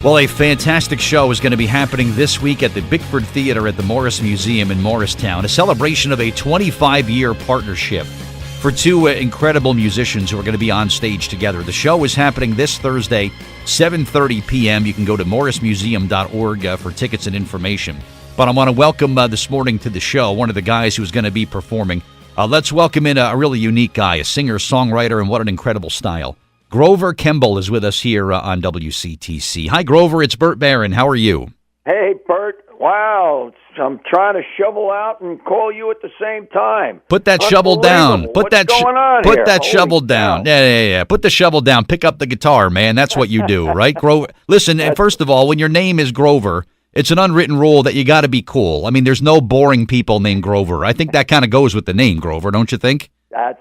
Well, a fantastic show is going to be happening this week at the Bickford Theater at the Morris Museum in Morristown, a celebration of a 25-year partnership for two incredible musicians who are going to be on stage together. The show is happening this Thursday, 7:30 p.m. You can go to morrismuseum.org for tickets and information. But I want to welcome this morning to the show one of the guys who's going to be performing. Let's welcome in a really unique guy, a singer, songwriter, and what an incredible style. Grover Kemble is with us here on WCTC. Hi, Grover. It's Bert Barron. How are you? Hey, Bert. Wow. I'm trying to shovel out and call you at the same time. Put that shovel down. Put What's going on Put here? that Holy shovel cow. down. Yeah. Put the shovel down. Pick up the guitar, man. That's what you do, right, Grover? Listen, and first of all, when your name is Grover, it's an unwritten rule that you got to be cool. I mean, there's no boring people named Grover. I think that kind of goes with the name Grover, don't you think?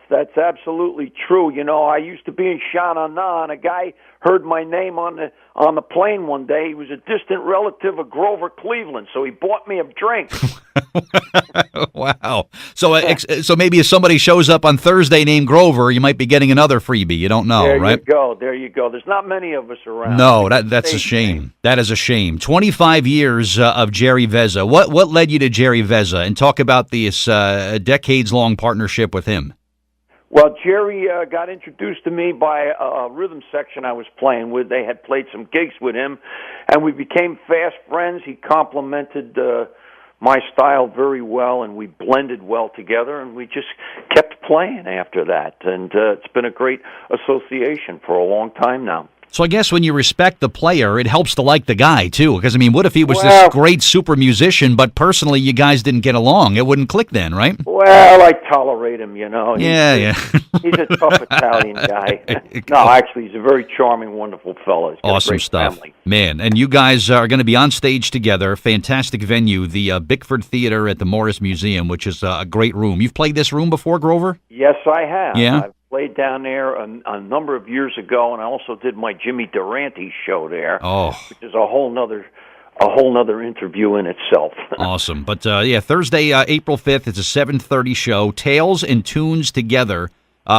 That's absolutely true. You know, I used to be in Shannon. A guy heard my name on the plane one day. He was a distant relative of Grover Cleveland, so he bought me a drink. Wow. So maybe if somebody shows up on Thursday named Grover, you might be getting another freebie. You don't know, right? There you go. There's not many of us around. No, that's a shame. That is a shame. 25 years of Jerry Vezza. What led you to Jerry Vezza? And talk about this decades-long partnership with him. Well, Jerry got introduced to me by a rhythm section I was playing with. They had played some gigs with him, and we became fast friends. He complimented my style very well, and we blended well together, and we just kept playing after that. And it's been a great association for a long time now. So I guess when you respect the player, it helps to like the guy, too. Because, I mean, what if he was this great super musician, but personally you guys didn't get along? It wouldn't click then, right? Well, I tolerate him, you know. Yeah. He's a tough Italian guy. No, actually, he's a very charming, wonderful fellow. He's got awesome a great stuff. family. Man, and you guys are going to be on stage together. Fantastic venue, the Bickford Theater at the Morris Museum, which is a great room. You've played this room before, Grover? Yes, I have. Yeah? I've played down there a number of years ago, and I also did my Jimmy Durante show there, which is a whole nother interview in itself. Awesome. But, Thursday, April 5th, it's a 7:30 show, Tales and Tunes Together,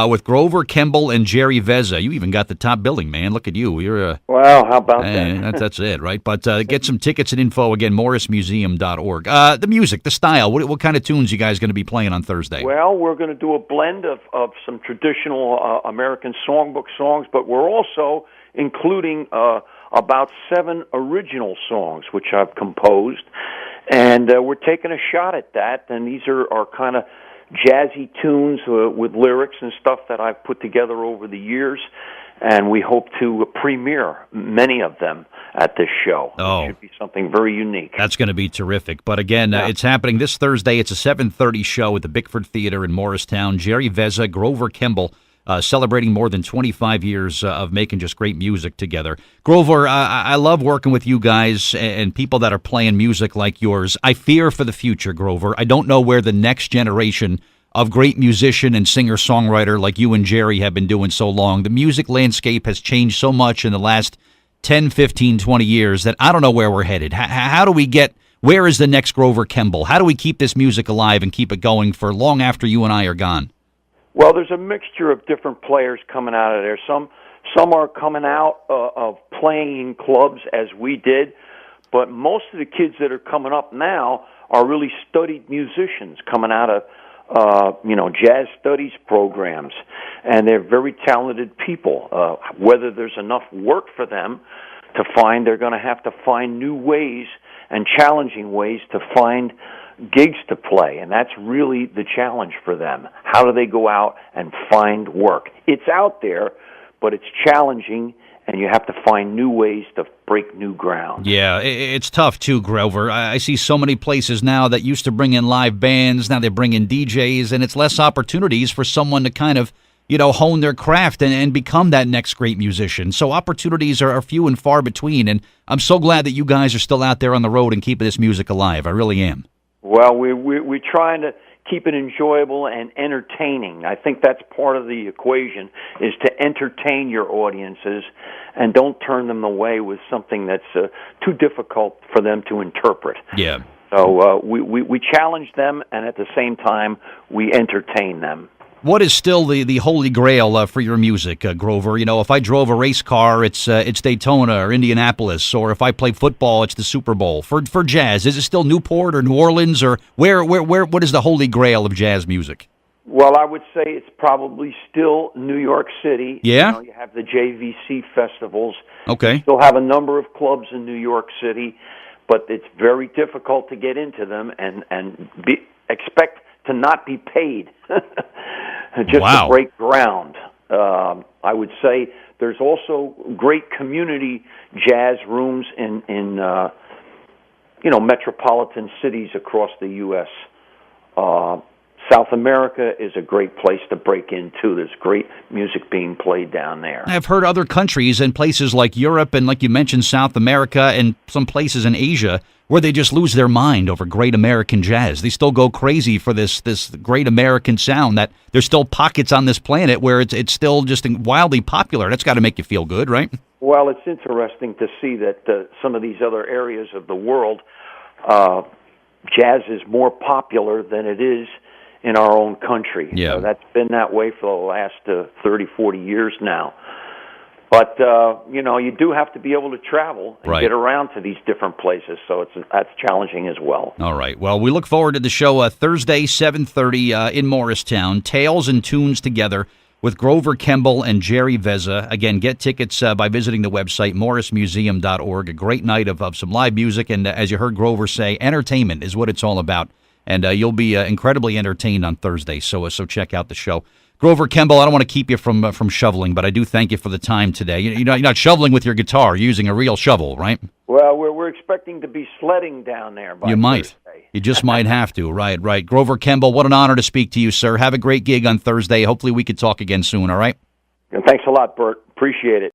with Grover Kemble and Jerry Vezza. You even got the top billing, man. Look at you. You're well, how about that? That's it, right? But get some tickets and info, again, morrismuseum.org. The music, the style, what kind of tunes you guys going to be playing on Thursday? Well, we're going to do a blend of some traditional American songbook songs, but we're also including about 7 original songs, which I've composed, and we're taking a shot at that, and these are kind of jazzy tunes with lyrics and stuff that I've put together over the years, and we hope to premiere many of them at this show. It should be something very unique. That's going to be terrific. But again, it's happening this Thursday. It's a 7:30 show at the Bickford Theater in Morristown. Jerry Vezza, Grover Kemble, celebrating more than 25 years of making just great music together. Grover, I love working with you guys and people that are playing music like yours. I fear for the future, Grover. I don't know where the next generation of great musician and singer-songwriter like you and Jerry have been doing so long. The music landscape has changed so much in the last 10, 15, 20 years that I don't know where we're headed. How do we where is the next Grover Kemble? How do we keep this music alive and keep it going for long after you and I are gone? Well, there's a mixture of different players coming out of there. Some are coming out of playing in clubs as we did, but most of the kids that are coming up now are really studied musicians coming out of jazz studies programs, and they're very talented people. Whether there's enough work for them to find, they're going to have to find new ways and challenging ways to find gigs to play, and that's really the challenge for them. How do they go out and find work? It's out there, but it's challenging, and you have to find new ways to break new ground. Yeah, it's tough too, Grover. I see so many places now that used to bring in live bands, now they bring in DJs, and it's less opportunities for someone to kind of, hone their craft and become that next great musician. So opportunities are few and far between, and I'm so glad that you guys are still out there on the road and keeping this music alive. I really am. Well, we're trying to keep it enjoyable and entertaining. I think that's part of the equation, is to entertain your audiences and don't turn them away with something that's too difficult for them to interpret. Yeah. So we challenge them, and at the same time, we entertain them. What is still the Holy Grail for your music, Grover? You know, if I drove a race car, it's Daytona or Indianapolis, or if I play football, it's the Super Bowl. For jazz, is it still Newport or New Orleans, or where? What is the Holy Grail of jazz music? Well, I would say it's probably still New York City. Yeah? You know, you have the JVC festivals. Okay. You still have a number of clubs in New York City, but it's very difficult to get into them and expect to not be paid just Wow. to break ground. I would say there's also great community jazz rooms in metropolitan cities across the U.S. South America is a great place to break into. There's great music being played down there. I've heard other countries and places like Europe and, like you mentioned, South America and some places in Asia where they just lose their mind over great American jazz. They still go crazy for this great American sound, that there's still pockets on this planet where it's still just wildly popular. That's got to make you feel good, right? Well, it's interesting to see that some of these other areas of the world, jazz is more popular than it is in our own country. Yeah. That's been that way for the last 30, 40 years now. But, you do have to be able to travel and Right. get around to these different places, so that's challenging as well. All right. Well, we look forward to the show Thursday, 7:30 in Morristown. Tales and Tunes Together with Grover Kemble and Jerry Vezza. Again, get tickets by visiting the website, morrismuseum.org. A great night of some live music, and as you heard Grover say, entertainment is what it's all about. And you'll be incredibly entertained on Thursday, so check out the show. Grover Kemble, I don't want to keep you from shoveling, but I do thank you for the time today. You're not shoveling with your guitar. You're using a real shovel, right? Well, we're expecting to be sledding down there by You might. Thursday. You just might have to. Right. Grover Kemble, what an honor to speak to you, sir. Have a great gig on Thursday. Hopefully we could talk again soon, all right? And thanks a lot, Bert. Appreciate it.